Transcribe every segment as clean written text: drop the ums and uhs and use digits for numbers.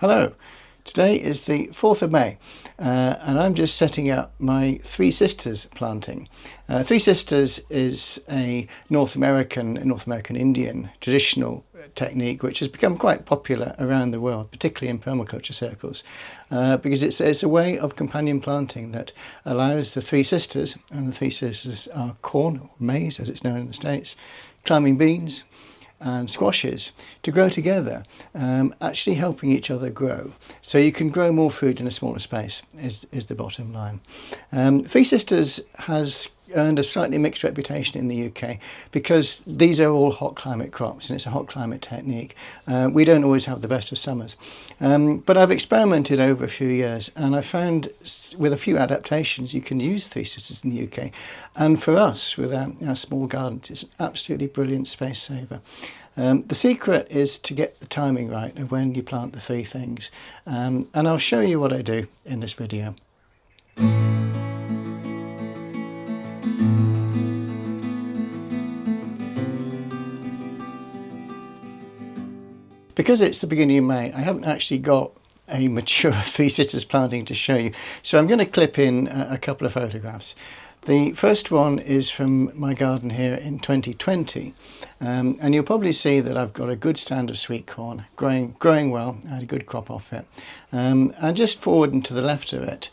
Hello, today is the 4th of May and I'm just setting up my Three Sisters planting. Three Sisters is a North American Indian traditional technique which has become quite popular around the world, particularly in permaculture circles, because it's a way of companion planting that allows the Three Sisters, and the Three Sisters are corn, or maize as it's known in the States, climbing beans and squashes, to grow together, actually helping each other grow. So you can grow more food in a smaller space is the bottom line. Three Sisters has earned a slightly mixed reputation in the UK because these are all hot climate crops and it's a hot climate technique. We don't always have the best of summers. But I've experimented over a few years and I found with a few adaptations you can use Three Sisters in the UK. And for us, with our small gardens, it's an absolutely brilliant space saver. The secret is to get the timing right of when you plant the three things. And I'll show you what I do in this video. Because it's the beginning of May, I haven't actually got a mature Three Sisters planting to show you. So I'm going to clip in a couple of photographs. The first one is from my garden here in 2020. And you'll probably see that I've got a good stand of sweet corn, growing well. I had a good crop off it. And just forward and to the left of it,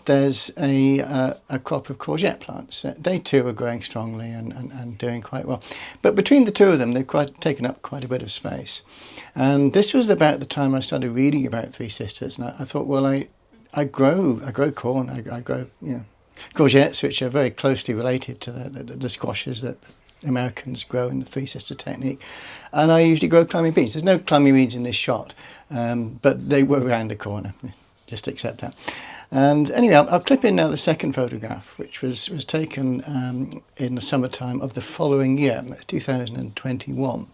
there's a crop of courgette plants. They too are growing strongly and doing quite well. But between the two of them, they've taken up quite a bit of space. And this was about the time I started reading about Three Sisters. And I thought, well, I grow corn, I grow, courgettes, which are very closely related to the squashes that Americans grow in the Three Sister technique, and I usually grow climbing beans. There's no climbing beans in this shot, but they were around the corner. Just accept that. And anyway, I'll clip in now the second photograph, which was taken in the summertime of the following year, that's 2021.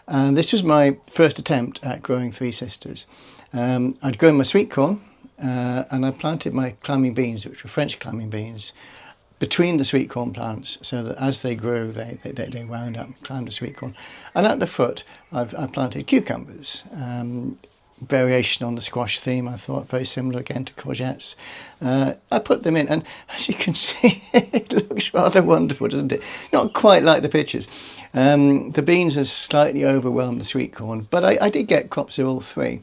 And this was my first attempt at growing Three Sisters. I'd grown my sweet corn, and I planted my climbing beans, which were French climbing beans, between the sweet corn plants, so that as they grew, they wound up and climbed the sweet corn. And at the foot, I've planted cucumbers. Variation on the squash theme, I thought, very similar again to courgettes. I put them in, and as you can see, it looks rather wonderful, doesn't it? Not quite like the pictures. The beans have slightly overwhelmed the sweet corn, but I did get crops of all three.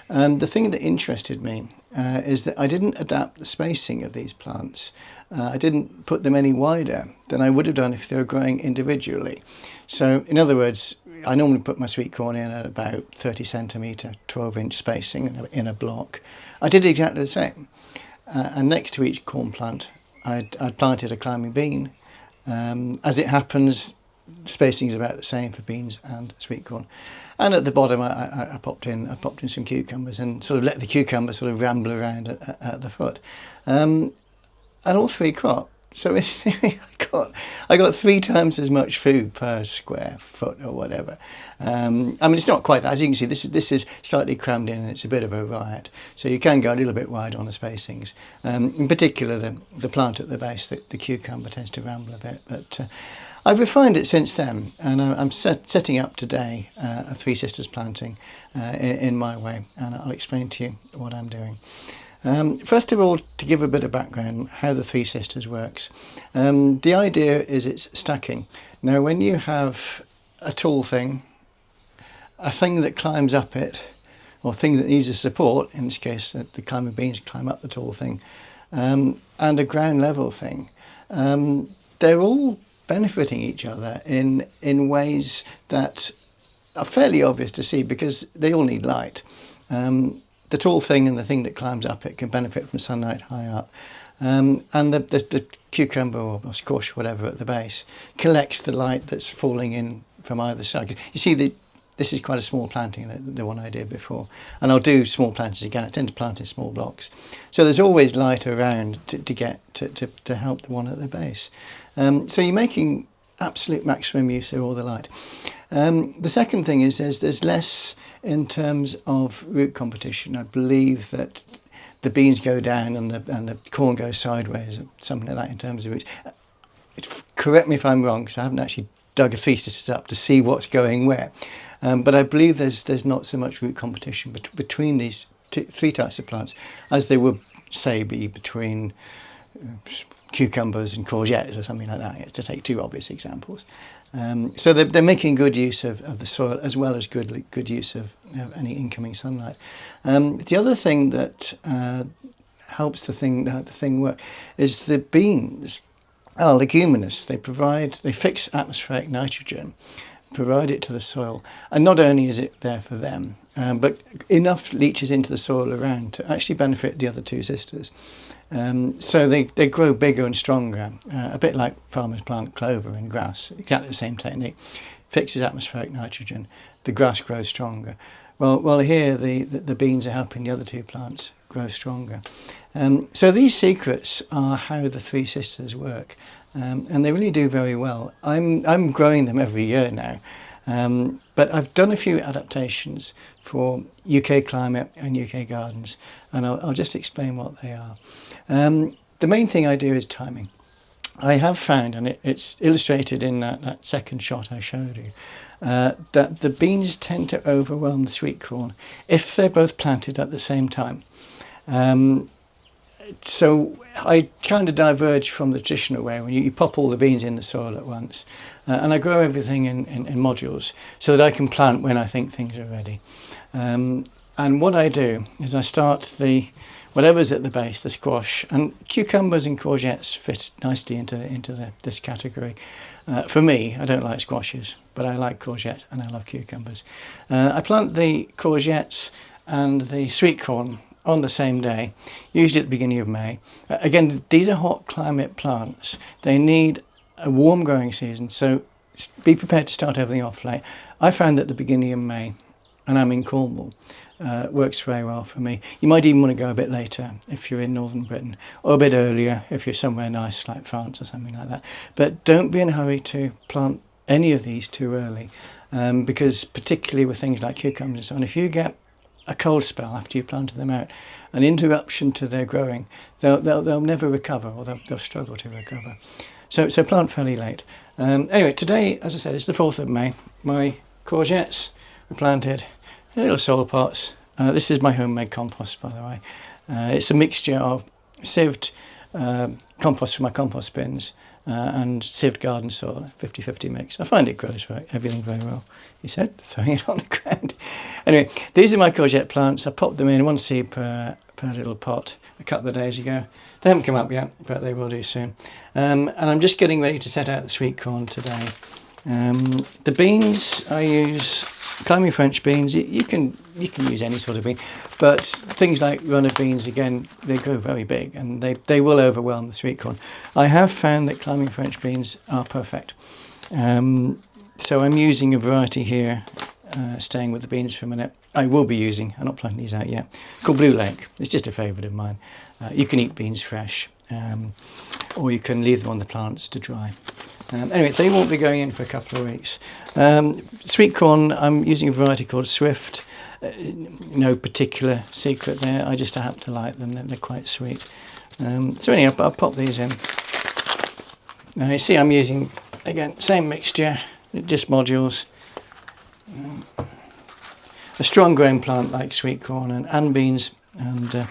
And the thing that interested me is that I didn't adapt the spacing of these plants. I didn't put them any wider than I would have done if they were growing individually. So in other words, I normally put my sweet corn in at about 30 centimetre, 12-inch spacing in a block. I did exactly the same. And next to each corn plant, I'd planted a climbing bean. As it happens, spacing is about the same for beans and sweet corn. And at the bottom, I popped in some cucumbers and sort of let the cucumbers sort of ramble around at the foot. And all three crop. So I got 3 times as much food per square foot or whatever. I mean, it's not quite that. As you can see, this is slightly crammed in and it's a bit of a riot. So you can go a little bit wide on the spacings. In particular, the plant at the base, the cucumber tends to ramble a bit. But I've refined it since then, and I'm setting up today a Three Sisters planting in my way, and I'll explain to you what I'm doing. First of all, to give a bit of background how the Three Sisters works. The idea is it's stacking. Now, when you have a tall thing, a thing that climbs up it, or a thing that needs a support, in this case the climbing beans climb up the tall thing, and a ground level thing, they're all benefiting each other in ways that are fairly obvious to see because they all need light. The tall thing and the thing that climbs up it can benefit from sunlight high up. And the cucumber or squash, whatever, at the base collects the light that's falling in from either side. You see, this is quite a small planting, the one I did before. And I'll do small plantings again. I tend to plant in small blocks. So there's always light around to help the one at the base. So you're making absolute maximum use of all the light. The second thing is there's less in terms of root competition. I believe that the beans go down and the corn goes sideways, something like that in terms of roots. Correct me if I'm wrong, because I haven't actually dug a Three Sisters up to see what's going where. But I believe there's not so much root competition between these three types of plants as there would, say, be between cucumbers and courgettes or something like that, to take two obvious examples. So they're making good use of the soil as well as good use of any incoming sunlight. The other thing that helps the thing work is the beans are leguminous. They fix atmospheric nitrogen, provide it to the soil, and not only is it there for them, but enough leaches into the soil around to actually benefit the other two sisters. So they grow bigger and stronger, a bit like farmers plant clover and grass, exactly the same technique. Fixes atmospheric nitrogen, the grass grows stronger. Well, here the beans are helping the other two plants grow stronger. So these secrets are how the three sisters work, and they really do very well. I'm growing them every year now, but I've done a few adaptations for UK climate and UK gardens, and I'll just explain what they are. The main thing I do is timing. I have found, and it's illustrated in that second shot I showed you, that the beans tend to overwhelm the sweet corn if they're both planted at the same time. So I kind of diverge from the traditional way when you pop all the beans in the soil at once, and I grow everything in modules so that I can plant when I think things are ready. And what I do is I start whatever's at the base, the squash, and cucumbers and courgettes fit nicely into this category. For me, I don't like squashes, but I like courgettes and I love cucumbers. I plant the courgettes and the sweet corn on the same day, usually at the beginning of May. Again, these are hot climate plants. They need a warm growing season, so be prepared to start everything off late. I found that the beginning of May, and I'm in Cornwall, works very well for me. You might even want to go a bit later if you're in northern Britain, or a bit earlier if you're somewhere nice like France or something like that. But don't be in a hurry to plant any of these too early, because particularly with things like cucumbers and so on, if you get a cold spell after you planted them out, an interruption to their growing, they'll never recover, or they'll struggle to recover. So plant fairly late. Anyway, today, as I said, it's the 4th of May. My courgettes were planted in little soil pots. This is my homemade compost, by the way. It's a mixture of sieved compost from my compost bins and sieved garden soil, 50-50 mix. I find it grows everything very well. He said, throwing it on the ground. Anyway, these are my courgette plants. I popped them in one seed per little pot a couple of days ago. They haven't come up yet, but they will do soon. And I'm just getting ready to set out the sweet corn today. The beans I use, climbing French beans. You can use any sort of bean, but things like runner beans, again, they grow very big and they will overwhelm the sweet corn. I have found that climbing French beans are perfect. So I'm using a variety here, staying with the beans for a minute. I will be using, I'm not planting these out yet, called Blue Lake. It's just a favourite of mine. You can eat beans fresh, or you can leave them on the plants to dry. Anyway, they won't be going in for a couple of weeks. Sweet corn, I'm using a variety called Swift. No particular secret there, I just happen to like them, they're quite sweet. So anyway, I'll pop these in. Now you see I'm using, again, same mixture, just modules. A strong growing plant like sweet corn and beans and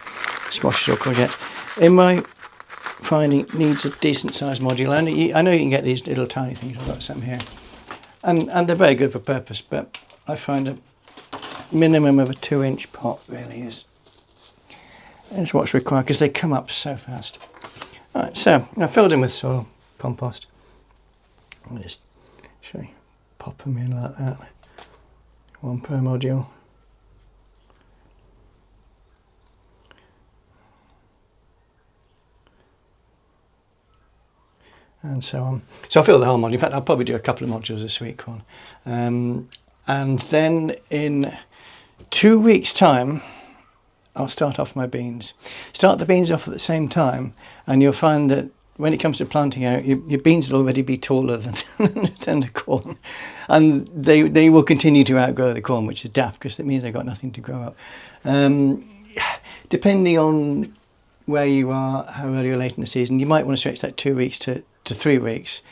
squashes or courgettes, in my finding, needs a decent sized module. I know you can get these little tiny things, I've got some here, and they're very good for purpose, but I find a minimum of a 2-inch pot really is what's required, because they come up so fast. Alright, so I filled in with soil compost. I'll just show you, pop them in like that, one per module. And so on. So I'll fill the whole module. In fact, I'll probably do a couple of modules of sweet corn. And then in 2 weeks' time, I'll start off my beans. Start the beans off at the same time, and you'll find that when it comes to planting out, your beans will already be taller than the corn. And they will continue to outgrow the corn, which is daft, because it means they've got nothing to grow up. Depending on where you are, how early or late in the season, you might want to stretch that 2 weeks to 3 weeks.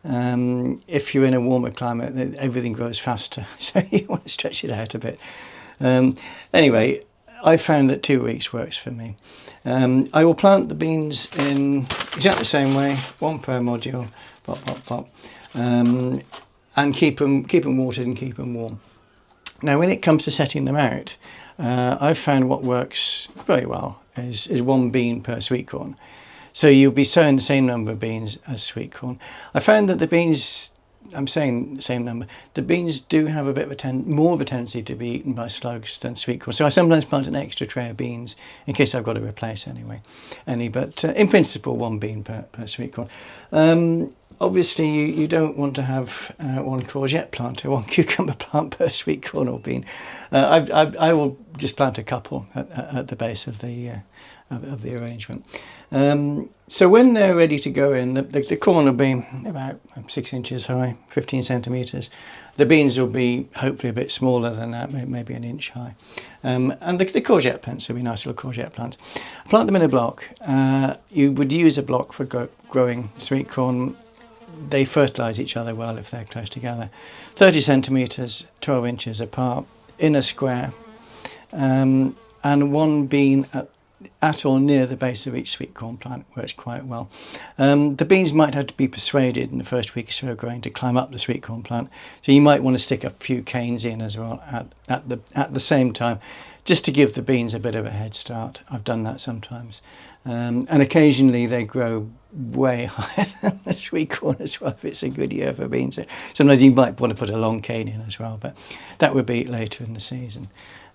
If you're in a warmer climate, everything grows faster, so you want to stretch it out a bit. Anyway, I found that 2 weeks works for me. I will plant the beans in exactly the same way, one per module, pop, pop, pop, and keep them watered and keep them warm. Now, when it comes to setting them out, I've found what works very well is 1 bean per sweet corn. So you'll be sowing the same number of beans as sweet corn. I found that the beans, I'm saying the same number, the beans do have a bit of more of a tendency to be eaten by slugs than sweet corn. So I sometimes plant an extra tray of beans in case I've got to replace any. But in principle, 1 bean per sweet corn. Obviously, you don't want to have 1 courgette plant or 1 cucumber plant per sweet corn or bean. I will just plant a couple at the base of the arrangement. So when they're ready to go in, the corn will be about 6 inches high, 15 centimetres. The beans will be hopefully a bit smaller than that, maybe 1 inch high. And the courgette plants will be nice little courgette plants. Plant them in a block. You would use a block for growing sweet corn. They fertilise each other well if they're close together. 30 centimetres, 12 inches apart, in a square, and 1 bean at or near the base of each sweet corn plant works quite well. The beans might have to be persuaded in the first week or so of growing to climb up the sweet corn plant, so you might want to stick a few canes in as well at the same time, just to give the beans a bit of a head start. I've done that sometimes, and occasionally they grow way higher than the sweet corn as well if it's a good year for beans. So sometimes you might want to put a long cane in as well, but that would be later in the season.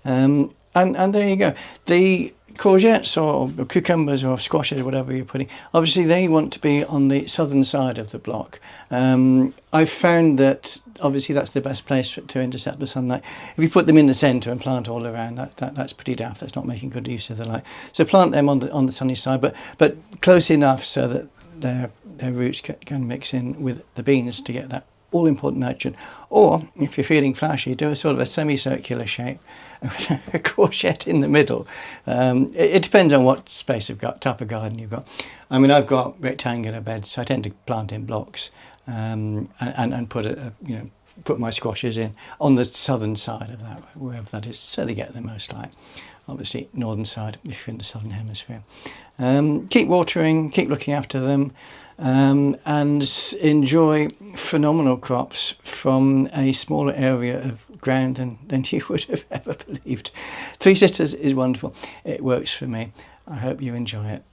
And there you go. The courgettes or cucumbers or squashes, whatever you're putting, obviously they want to be on the southern side of the block. I've found that obviously that's the best place to intercept the sunlight. If you put them in the centre and plant all around, that's pretty daft. That's not making good use of the light. So plant them on the sunny side, but close enough so that their roots can mix in with the beans to get that all-important nitrogen. Or if you're feeling flashy, do a sort of a semicircular shape with a courgette in the middle. It depends on what space you've got, type of garden you've got. I mean, I've got rectangular beds, so I tend to plant in blocks and put my squashes in on the southern side of that, wherever that is, so they get the most light. Obviously, northern side if you're in the southern hemisphere. Keep watering, keep looking after them, and enjoy phenomenal crops from a smaller area of ground than you would have ever believed. Three Sisters is wonderful. It works for me. I hope you enjoy it.